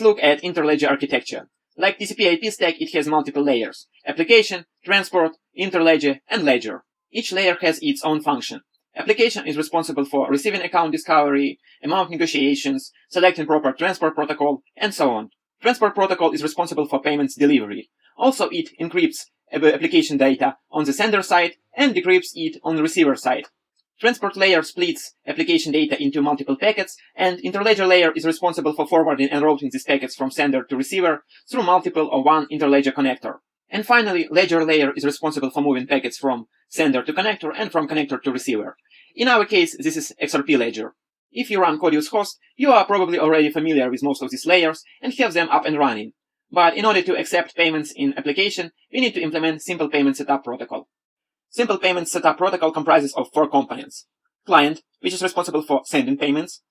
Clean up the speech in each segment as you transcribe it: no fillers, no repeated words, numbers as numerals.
Look at INTERLEDGER architecture. Like TCP/IP stack, it has multiple layers: application, transport, interledger, and ledger. Each layer has its own function. Application is responsible for receiving account discovery, amount negotiations, selecting proper transport protocol, and so on. Transport protocol is responsible for payments delivery. Also, it encrypts application data on the sender side and decrypts it on the receiver side. Transport layer splits application data into multiple packets, and interledger layer is responsible for forwarding and routing these packets from sender to receiver through multiple or one interledger connector. And finally, ledger layer is responsible for moving packets from sender to connector and from connector to receiver. In our case, this is XRP ledger. If you run Codius Host, you are probably already familiar with most of these layers and have them up and running. But in order to accept payments in application, we need to implement Simple Payment Setup Protocol. Simple Payment Setup Protocol comprises of 4 components: client, which is responsible for sending payments;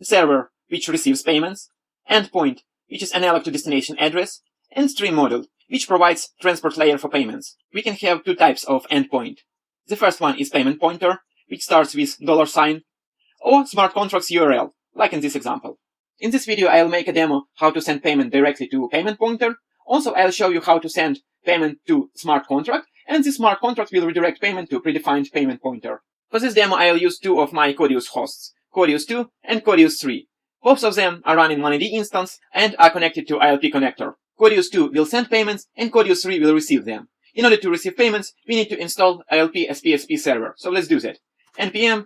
server, which receives payments; endpoint, which is analog to destination address; and stream module, which provides transport layer for payments. We can have 2 types of endpoint. The first one is payment pointer, which starts with $, or smart contracts URL, like in this example. In this video, I'll make a demo how to send payment directly to payment pointer. Also, I'll show you how to send payment to smart contract, and this smart contract will redirect payment to predefined payment pointer. For this demo, I'll use 2 of my Codius hosts, Codius 2 and Codius 3. Both of them are running 1AD instance and are connected to ILP connector. Codius 2 will send payments and Codius 3 will receive them. In order to receive payments, we need to install ILP SPSP server. So let's do that. npm